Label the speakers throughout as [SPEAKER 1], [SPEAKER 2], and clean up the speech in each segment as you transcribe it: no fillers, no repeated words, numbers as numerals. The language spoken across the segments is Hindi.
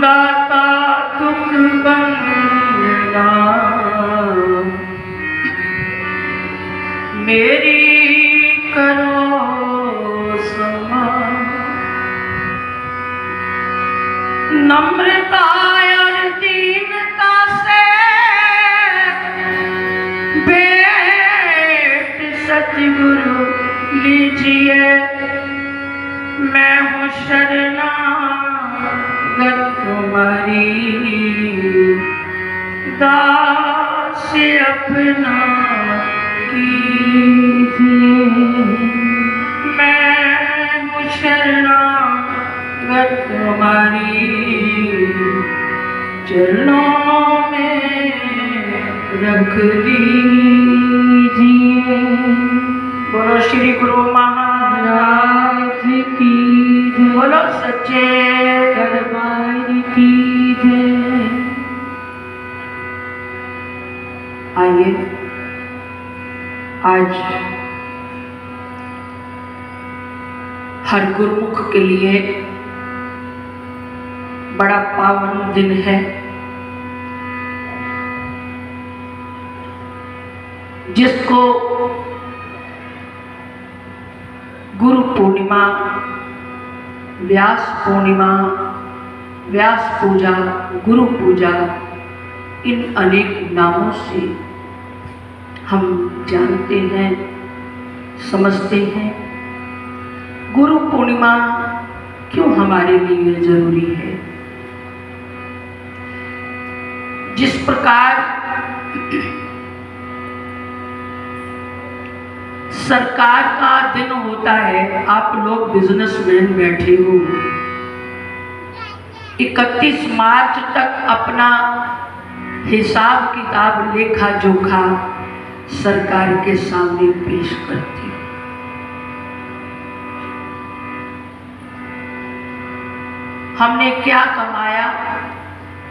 [SPEAKER 1] दाता दुख बंदना मेरी करो समा। नम्रता और दीनता से भेंट सतगुरु लीजिए। मैं हूँ शरणागत तुम्हारी, दास अपना कीजिए। मैं हूँ शरणागत तुम्हारी, चरणों में रख दीजिए। बोलो श्री गुरु महाराज की जय। बोलो सच्चे दरबार की जय। आइए आज हर गुरुमुख के लिए बड़ा पावन दिन है, जिसको गुरु पूर्णिमा, व्यास पूर्णिमा, व्यास पूजा, गुरु पूजा, इन अनेक नामों से हम जानते हैं, समझते हैं। गुरु पूर्णिमा क्यों हमारे लिए जरूरी है? जिस प्रकार सरकार का दिन होता है, आप लोग बिजनेसमैन बैठे हो, 31 मार्च तक अपना हिसाब किताब लेखा जोखा सरकार के सामने पेश करती हो। हमने क्या कमाया,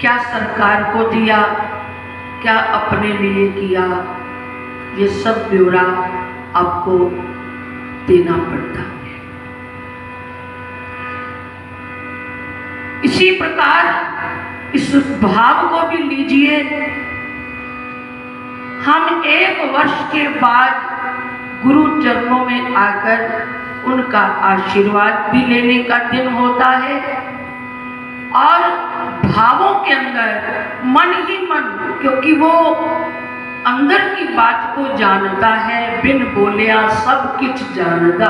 [SPEAKER 1] क्या सरकार को दिया, क्या अपने लिए किया, ये सब ब्यौरा आपको देना पड़ता है। इसी प्रकार इस भाव को भी लीजिए। हम 1 वर्ष के बाद गुरु चरणों में आकर उनका आशीर्वाद भी लेने का दिन होता है, और भावों के अंदर मन ही मन, क्योंकि वो अंदर की बात को जानता है, बिन बोलिया सब किछ जानता,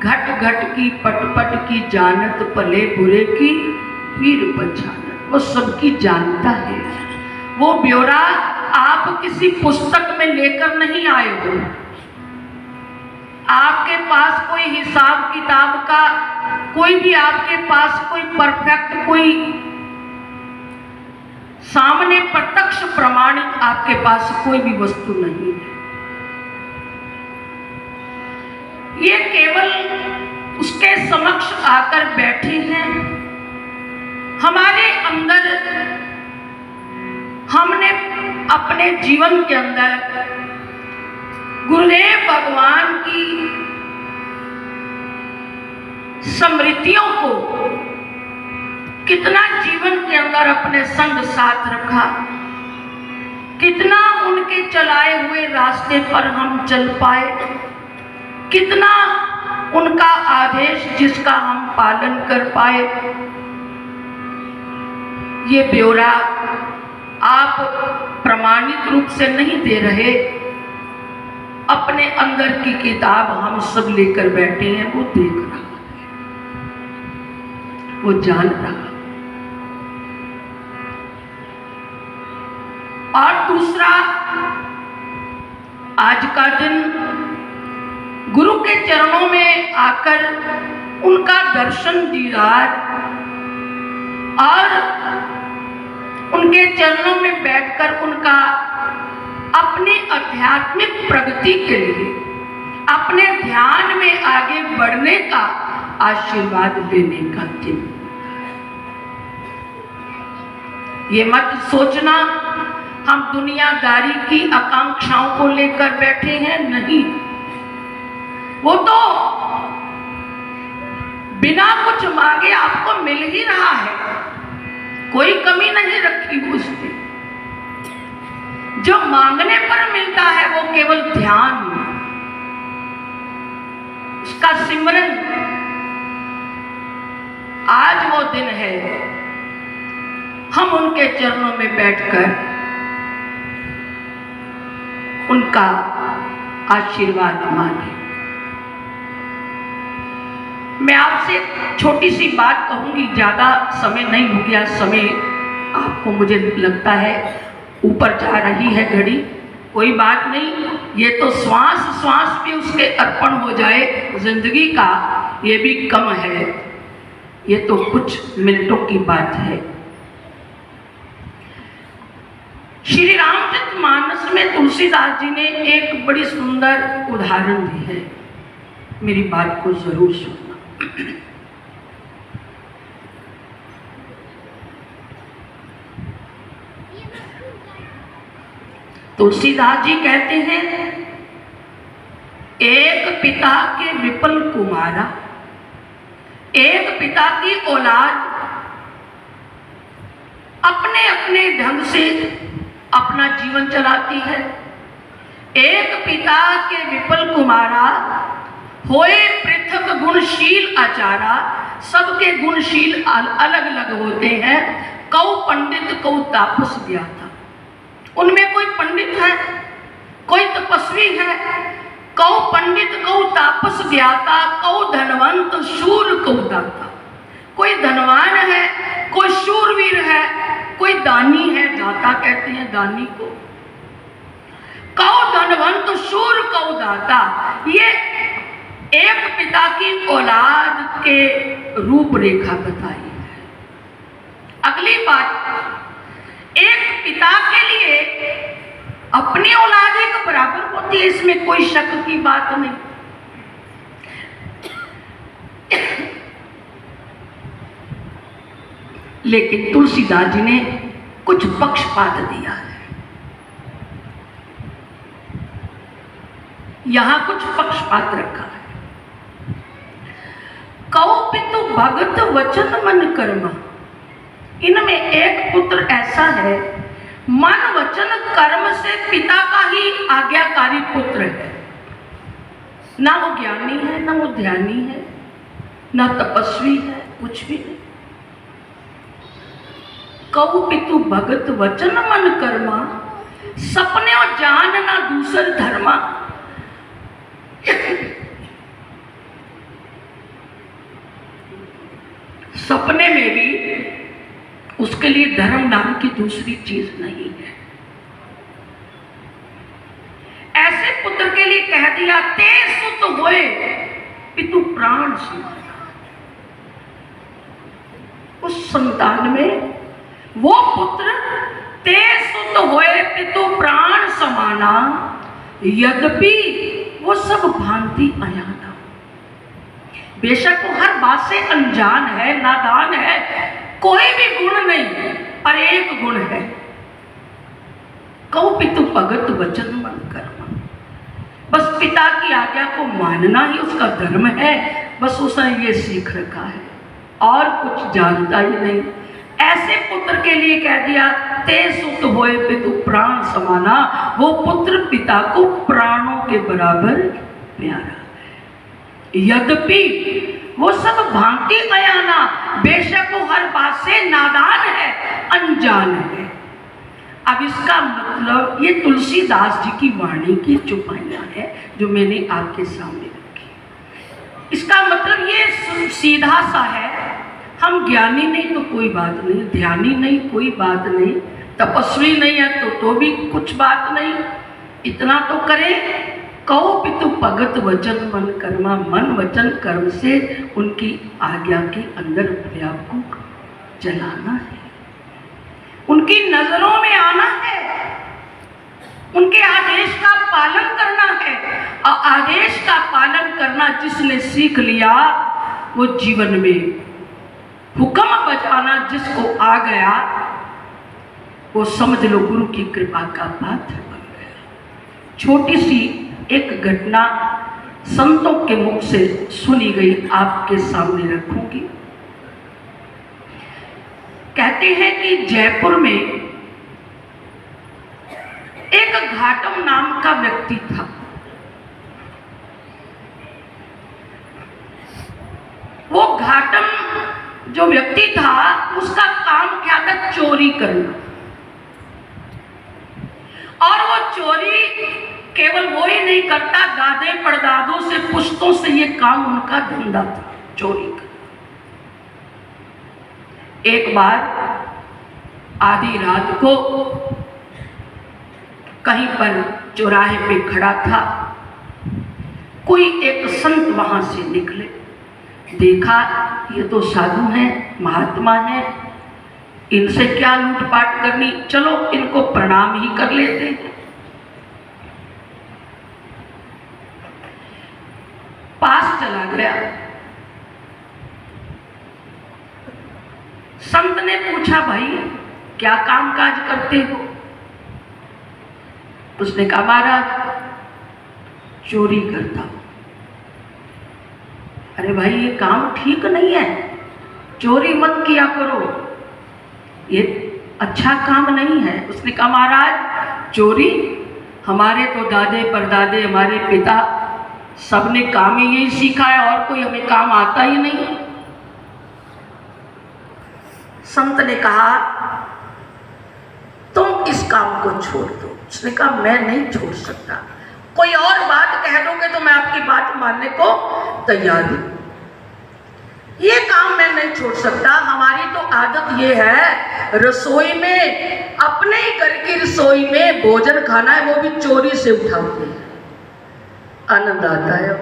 [SPEAKER 1] घट घट की पट पट की जानत, भले बुरे की वीर पहचानत। वो सबकी जानता है। वो ब्यौरा आप किसी पुस्तक में लेकर नहीं आए हो। आपके पास कोई हिसाब किताब का कोई भी, आपके पास कोई परफेक्ट, कोई सामने प्रत्यक्ष प्रमाणित आपके पास कोई भी वस्तु नहीं है। ये केवल उसके समक्ष आकर बैठे हैं। हमारे अंदर हमने अपने जीवन के अंदर गुरुदेव भगवान की स्मृतियों को कितना जीवन के अंदर अपने संग साथ रखा, कितना उनके चलाए हुए रास्ते पर हम चल पाए, कितना उनका आदेश जिसका हम पालन कर पाए। ये ब्यौरा आप प्रमाणित रूप से नहीं दे रहे, अपने अंदर की किताब हम सब लेकर बैठे हैं। वो देख रहा है, वो जान रहा। और दूसरा, आज का दिन गुरु के चरणों में आकर उनका दर्शन दीदार और उनके चरणों में बैठकर उनका अपने आध्यात्मिक प्रगति के लिए, अपने ध्यान में आगे बढ़ने का आशीर्वाद लेने का दिन। ये मत सोचना हम दुनियादारी की आकांक्षाओं को लेकर बैठे हैं, नहीं। वो तो बिना कुछ मांगे आपको मिल ही रहा है। कोई कमी नहीं रखी उसने। जो मांगने पर मिलता है वो केवल ध्यान, उसका सिमरन। आज वो दिन है, हम उनके चरणों में बैठकर उनका आशीर्वाद मांगे। मैं आपसे छोटी सी बात कहूंगी, ज्यादा समय नहीं हो गया। समय आपको मुझे लगता है ऊपर जा रही है घड़ी, कोई बात नहीं। ये तो श्वास श्वास भी उसके अर्पण हो जाए जिंदगी का, ये भी कम है। ये तो कुछ मिनटों की बात है। श्री रामचरितमानस में तुलसीदास जी ने एक बड़ी सुंदर उदाहरण दी है, मेरी बात को जरूर सुनना। तुलसीदास जी कहते हैं, एक पिता के विपुल कुमारा, एक पिता की औलाद अपने अपने ढंग से अपना जीवन चलाती है। एक पिता के विपुल कुमारा, होए पृथक गुणशील आचारा। सबके गुणशील अलग अलग होते हैं। कौ पंडित कौ तापस ज्ञाता, उनमें कोई पंडित है, कोई तपस्वी है। कौ पंडित कौ तापस ज्ञाता, कौ धनवंत शूर कौ दाता। कोई धनवान है, कोई शूरवीर है, कोई दानी है, दाता कहते हैं दानी को। कौ धनवंत शूर कौ दाता, ये एक पिता की औलाद के रूपरेखा बताई है। अगली बात, एक पिता के लिए अपनी औलाद एक बराबर होती है, इसमें कोई शक की बात नहीं। लेकिन तुलसीदास जी ने कुछ पक्षपात दिया है, यहां कुछ पक्षपात रखा है। कौ पितु भगत वचन मन कर्म, इनमें एक पुत्र ऐसा है मन वचन कर्म से पिता का ही आज्ञाकारी पुत्र है। ना वो ज्ञानी है, ना वो ध्यानी है, ना तपस्वी है, कुछ भी नहीं। कौ पितु भगत वचन मन कर्मा, सपने और जान ना दूसर धर्मा। सपने में भी उसके लिए धर्म नाम की दूसरी चीज नहीं है। ऐसे पुत्र के लिए कह दिया, ते सुत होए पितु प्राण समाना। उस संतान में वो पुत्र ते सुत होए पितु प्राण समाना, यद्यपि वो सब भांति अयाना। बेशक वो हर बात से अनजान है, नादान है, कोई भी गुण नहीं, पर एक गुण है, कौ पितु भगत वचन मन कर्म। बस पिता की आज्ञा को मानना ही उसका धर्म है। बस उसने ये सीख रखा है और कुछ जानता ही नहीं। ऐसे पुत्र के लिए कह दिया, ते सुत होए पितु प्राण समाना। वो पुत्र पिता को प्राणों के बराबर प्यारा है। यद्यपि वो सब भांति अयाना, बेशक वो हर बात से नादान है, अनजान है। अब इसका मतलब, ये तुलसीदास जी की वाणी की चौपाइयां है जो मैंने आपके सामने रखी। इसका मतलब ये सीधा सा है, हम ज्ञानी नहीं तो कोई बात नहीं, ध्यानी नहीं कोई बात नहीं, तपस्वी नहीं है तो भी कुछ बात नहीं, इतना तो करें। कौ पितु भगत वचन मन कर्मा, मन वचन कर्म से उनकी आज्ञा के अंदर अपने आप को चलाना है, उनकी नजरों में आना है, उनके आदेश का पालन करना है। और आदेश का पालन करना जिसने सीख लिया, वो जीवन में हुक्म बजाना जिसको आ गया, वो समझ लो गुरु की कृपा का पात्र बन गया। छोटी सी एक घटना संतों के मुख से सुनी गई, आपके सामने रखूंगी। कहते कहते हैं कि जयपुर में एक घाटम नाम का व्यक्ति था। वो घाटम जो व्यक्ति था उसका काम क्या था? चोरी करना। और वो चोरी केवल वो ही नहीं करता, दादे परदादों से पुश्तों से ये काम उनका धंधा था, चोरी का। एक बार आधी रात को कहीं पर चौराहे पे खड़ा था, कोई एक संत वहां से निकले। देखा ये तो साधु हैं, महात्मा हैं, इनसे क्या लूटपाट करनी, चलो इनको प्रणाम ही कर लेते हैं। पास चला गया। संत ने पूछा, भाई क्या काम काज करते हो? उसने कहा, महाराज चोरी करता हूं। अरे भाई ये काम ठीक नहीं है, चोरी मत किया करो, ये अच्छा काम नहीं है। उसने कहा, महाराज चोरी हमारे तो दादे परदादे, हमारे पिता सबने काम ही यही सीखा है, और कोई हमें काम आता ही नहीं। संत ने कहा, तुम इस काम को छोड़ दो। उसने कहा, मैं नहीं छोड़ सकता, कोई और बात कह दोगे तो मैं आपकी बात मानने को तैयार हूं, ये काम मैं नहीं छोड़ सकता। हमारी तो आदत ये है रसोई में, अपने ही घर की रसोई में भोजन खाना है, वो भी चोरी से उठाते हैं, आनंद आता है।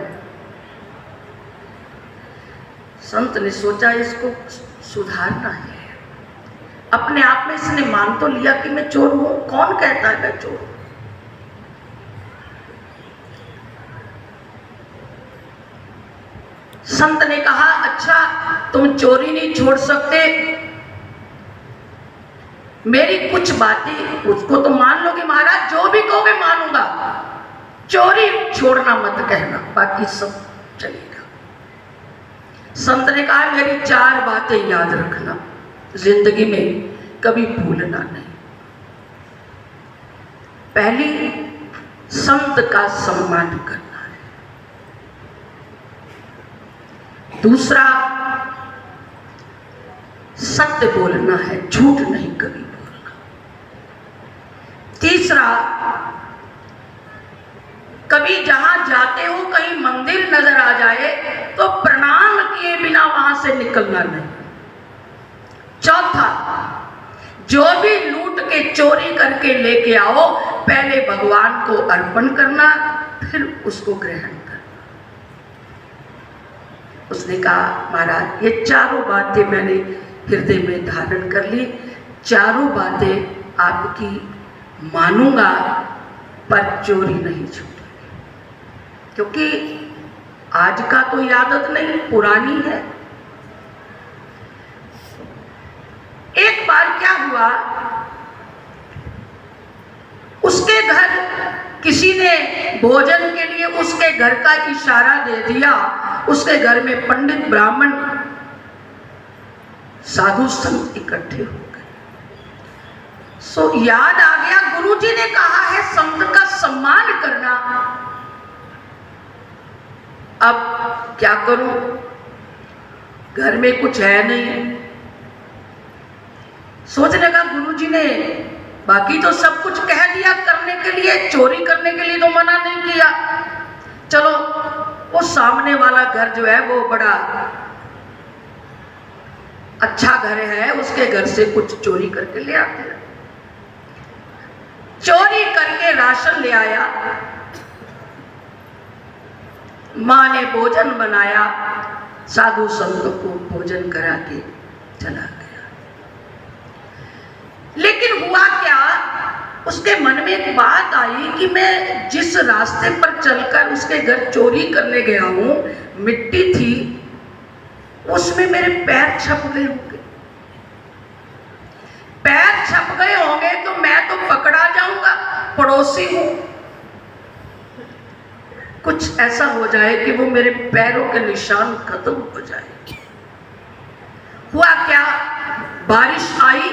[SPEAKER 1] संत ने सोचा इसको सुधारना है। अपने आप में इसने मान तो लिया कि मैं चोर हूं, कौन कहता है मैं चोर हूं? संत ने कहा, अच्छा तुम चोरी नहीं छोड़ सकते, मेरी कुछ बातें उसको तो मान लोगे महाराज, जो भी कहोगे मानूंगा, चोरी छोड़ना मत कहना, बाकी सब चलेगा। संत ने कहा, मेरी 4 बातें याद रखना, जिंदगी में कभी भूलना नहीं। पहली, संत का सम्मान करना। दूसरा, सत्य बोलना है, झूठ नहीं कभी बोलना। तीसरा, कभी जहां जाते हो कहीं मंदिर नजर आ जाए तो प्रणाम किए बिना वहां से निकलना नहीं। चौथा, जो भी लूट के चोरी करके लेके आओ पहले भगवान को अर्पण करना, फिर उसको ग्रहण करना। उसने कहा, महाराज ये 4 बातें मैंने हृदय में धारण कर ली, 4 बातें आपकी मानूंगा, पर चोरी नहीं छूटेगी। क्योंकि आज का तो आदत नहीं, पुरानी है। एक बार क्या हुआ, उसके घर किसी ने भोजन के लिए उसके घर का इशारा दे दिया। उसके घर में पंडित ब्राह्मण साधु संत इकट्ठे हो गए। सो याद आ गया, गुरुजी ने कहा है संत का सम्मान करना। अब क्या करूं, घर में कुछ है नहीं। सोचने लगा, गुरुजी ने बाकी तो सब कुछ कह दिया करने के लिए, चोरी करने के लिए तो मना नहीं किया। चलो वो सामने वाला घर जो है वो बड़ा अच्छा घर है, उसके घर से कुछ चोरी करके ले आते हैं। चोरी करके राशन ले आया, माँ ने भोजन बनाया, साधु संत को भोजन करा के चला गया। लेकिन हुआ क्या, उसके मन में एक बात आई कि मैं जिस रास्ते पर चलकर उसके घर चोरी करने गया हूं, मिट्टी थी, उसमें मेरे पैर छप गए होंगे। पैर छप गए होंगे तो मैं तो पकड़ा जाऊंगा, पड़ोसी हूं, कुछ ऐसा हो जाए कि वो मेरे पैरों के निशान खत्म हो जाए। हुआ क्या, बारिश आई,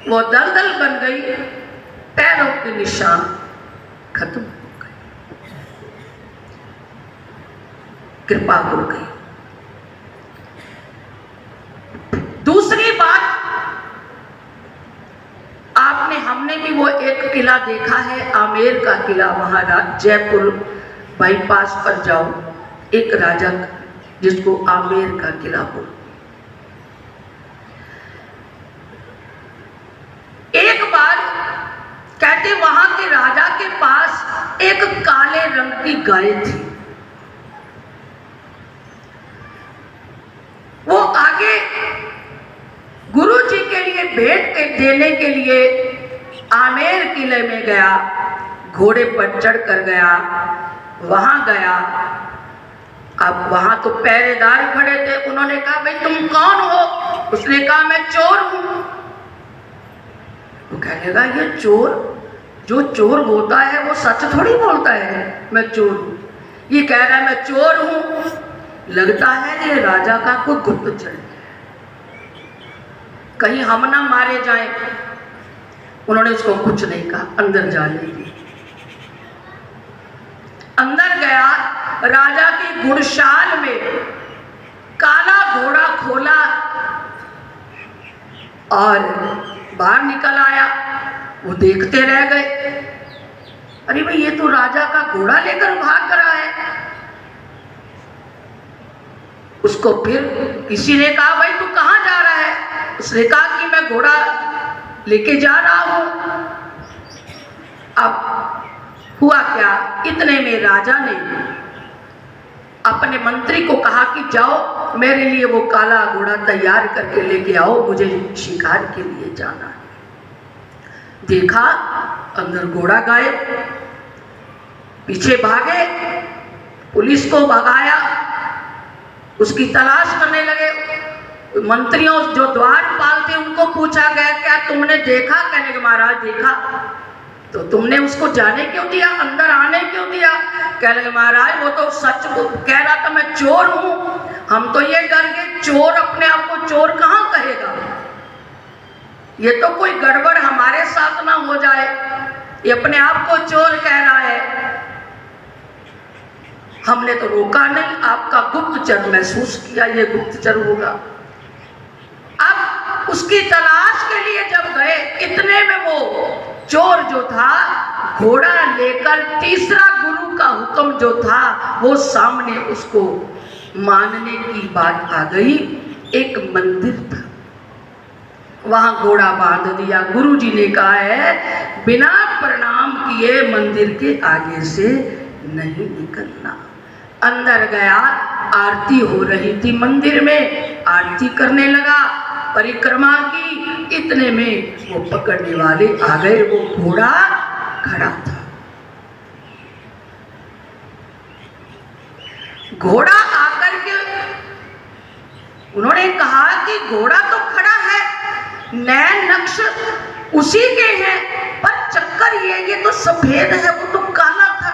[SPEAKER 1] वो दलदल बन गई, पैरों के निशान खत्म हो गए, कृपा हो गई। दूसरी बात, हमने भी वो एक किला देखा है, आमेर का किला, वहां जयपुर बाईपास पर जाओ, एक राजा जिसको आमेर का किला बोलते। एक बार कहते वहां के राजा के पास एक काले रंग की गाय थी। वो आगे गुरु जी के लिए भेंट देने के लिए आमेर किले में गया, घोड़े पर चढ़ कर गया, वहां गया। अब वहां तो पहरेदार खड़े थे, उन्होंने कहा भाई तुम कौन हो? उसने कहा मैं चोर हूं। वो कहने लगा ये चोर, जो चोर होता है वो सच थोड़ी बोलता है, मैं चोर हूं। ये कह रहा है मैं चोर हूं, लगता है ये राजा का कोई गुप्तचर है, कहीं हम ना मारे जाएं। उन्होंने उसको कुछ नहीं कहा, अंदर जाने दिया। अंदर गया, राजा की गुड़शाल में काला घोड़ा खोला और बाहर निकल आया। वो देखते रह गए, अरे भाई ये तो राजा का घोड़ा लेकर भाग रहा है। उसको फिर किसी ने कहा भाई तू कहां जा रहा है? उसने कहा कि मैं घोड़ा लेके जा रहा हूं। अब हुआ क्या, इतने में राजा ने अपने मंत्री को कहा कि जाओ मेरे लिए वो काला घोड़ा तैयार करके लेके आओ, मुझे शिकार के लिए जाना है। देखा अंदर घोड़ा गायब, पीछे भागे, पुलिस को भगाया, उसकी तलाश करने लगे। मंत्रियों जो द्वारपाल थे उनको पूछा गया क्या तुमने देखा? कहने के महाराज देखा। तो तुमने उसको जाने क्यों दिया, अंदर आने क्यों दिया? कहने के महाराज वो तो सच कह रहा था मैं चोर हूं। हम तो ये डर गए, चोर अपने आप को चोर कहां कहेगा, ये तो कोई गड़बड़ हमारे साथ ना हो जाए, ये अपने आप को चोर कह रहा है। हमने तो रोका नहीं, आपका गुप्तचर महसूस किया ये गुप्तचर होगा। अब उसकी तलाश के लिए जब गए, इतने में वो चोर जो था घोड़ा लेकर, तीसरा गुरु का हुक्म जो था वो सामने उसको मानने की बात आ गई। एक मंदिर था, वहां घोड़ा बांध दिया। गुरु जी ने कहा है बिना प्रणाम किए मंदिर के आगे से नहीं निकलना। अंदर गया, आरती हो रही थी मंदिर में, आरती करने लगा, परिक्रमा की। इतने में वो पकड़ने वाले आ गए, वो घोड़ा खड़ा था। घोड़ा आकर के उन्होंने कहा कि घोड़ा तो खड़ा है, नैन नक्श उसी के हैं, पर चक्कर ये तो सफेद है, वो तो काला था।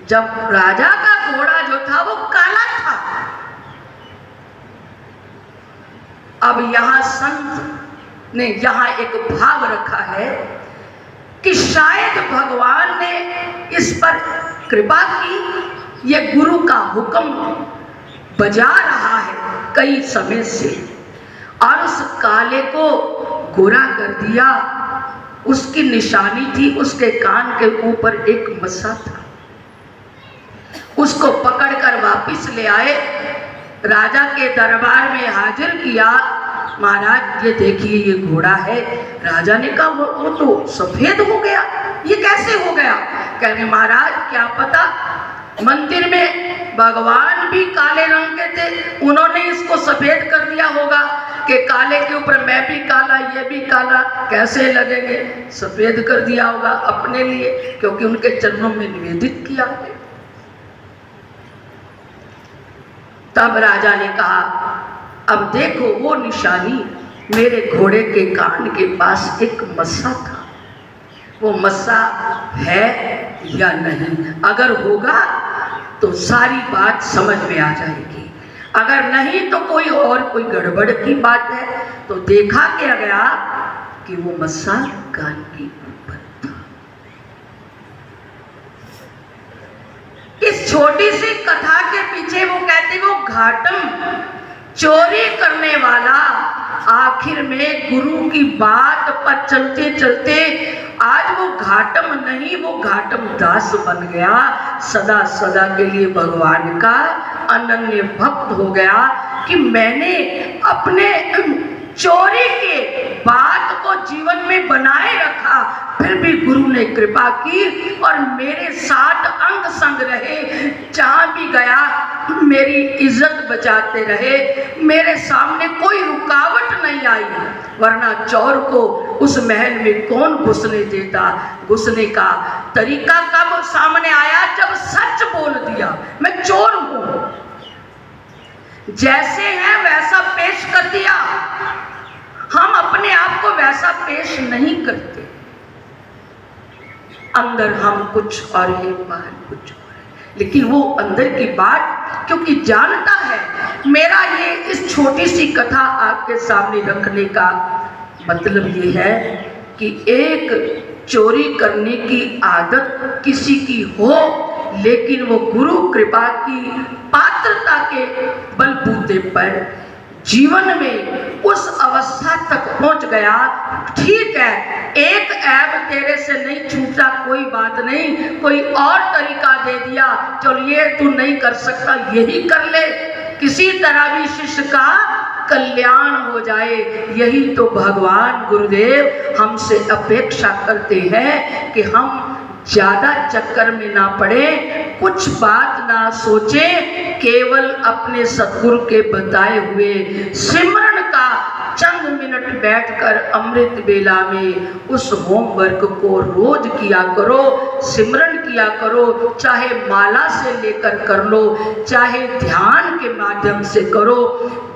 [SPEAKER 1] जब राजा का घोड़ा जो था वो काला था। अब यहां संत ने यहां एक भाव रखा है कि शायद भगवान ने इस पर कृपा की, ये गुरु का हुक्म बजा रहा है कई समय से, और उस काले को गोरा कर दिया। उसकी निशानी थी, उसके कान के ऊपर एक मस्सा था। उसको पकड़कर वापिस ले आए, राजा के दरबार में हाजिर किया। महाराज ये देखिए ये घोड़ा है। राजा ने कहा वो तो सफेद हो गया, ये कैसे हो गया? कहेंगे महाराज क्या पता, मंदिर में भगवान भी काले रंग के थे, उन्होंने इसको सफेद कर दिया होगा कि काले के ऊपर मैं भी काला, ये भी काला, कैसे लगेंगे, सफेद कर दिया होगा अपने लिए, क्योंकि उनके चरणों में निवेदित किया। तब राजा ने कहा अब देखो वो निशानी, मेरे घोड़े के कान के पास एक मस्सा था, वो मस्सा है या नहीं? अगर होगा तो सारी बात समझ में आ जाएगी। अगर नहीं तो कोई गड़बड़ की बात है। तो देखा क्या गया कि वो मस्सा कान के ऊपर था। इस छोटी सी कथा के पीछे वो कहते वो घाटम चोरी करने वाला आखिर में गुरु की बात पर चलते चलते आज वो घाटम नहीं, वो घाटम दास बन गया। सदा सदा के लिए भगवान का अनन्य भक्त हो गया कि मैंने अपने चोरी के बात को जीवन में बनाए रखा, फिर भी गुरु ने कृपा की और मेरे साथ अंग संग रहे। जहां भी गया मेरी इज्जत बचाते रहे, मेरे सामने कोई रुकावट नहीं आई। वरना चोर को उस महल में कौन घुसने देता। घुसने का तरीका कब सामने आया, जब सच बोल दिया मैं चोर हूं, जैसे है वैसा पेश कर दिया। हम अपने आप को वैसा पेश नहीं करते, अंदर हम कुछ और है बाहर कुछ और है। लेकिन वो अंदर की बात क्योंकि जानता है। मेरा ये इस छोटी सी कथा आपके सामने रखने का मतलब ये है कि एक चोरी करने की आदत किसी की हो, लेकिन वो गुरु कृपा की पात्रता के बलबूते पर जीवन में उस अवस्था तक पहुंच गया। ठीक है, एक ऐब तेरे से नहीं छूटा, कोई बात नहीं, कोई और तरीका दे दिया, चल ये तू नहीं कर सकता यही कर ले, किसी तरह भी शिष्य का कल्याण हो जाए। यही तो भगवान गुरुदेव हमसे अपेक्षा करते हैं कि हम ज्यादा चक्कर में ना पड़े, कुछ बात ना सोचे, केवल अपने सतगुरु के बताए हुए सिमरन का चंद मिनट बैठकर अमृत बेला में उस होमवर्क को रोज किया करो, सिमरन किया करो, चाहे माला से लेकर कर लो, चाहे ध्यान के माध्यम से करो।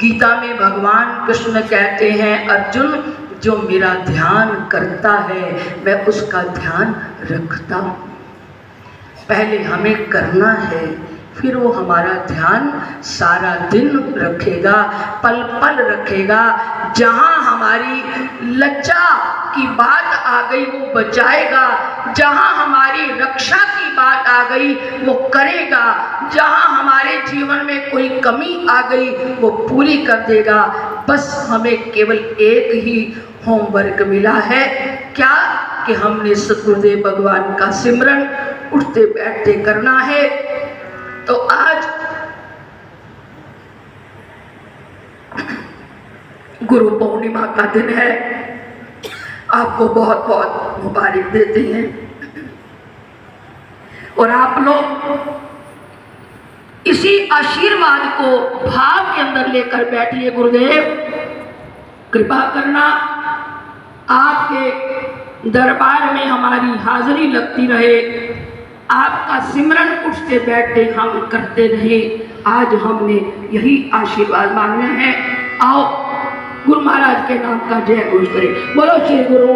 [SPEAKER 1] गीता में भगवान कृष्ण कहते हैं, अर्जुन जो मेरा ध्यान करता है मैं उसका ध्यान रखता हूँ। पहले हमें करना है, फिर वो हमारा ध्यान सारा दिन रखेगा, पल पल रखेगा। जहाँ हमारी लज्जा की बात आ गई वो बचाएगा, जहाँ हमारी रक्षा की बात आ गई वो करेगा, जहाँ हमारे जीवन में कोई कमी आ गई वो पूरी कर देगा। बस हमें केवल एक ही होमवर्क मिला है, क्या कि हमने सतगुरुदेव भगवान का सिमरन उठते बैठते करना है। तो आज गुरु पूर्णिमा का दिन है, आपको बहुत बहुत मुबारक देते हैं। और आप लोग इसी आशीर्वाद को भाव के अंदर लेकर बैठिए। गुरुदेव कृपा करना, आपके दरबार में हमारी हाजिरी लगती रहे, आपका सिमरन उठते बैठते हम करते रहे। आज हमने यही आशीर्वाद मांगना है। आओ गुरु महाराज के नाम का जय घोष करें। बोलो श्री गुरु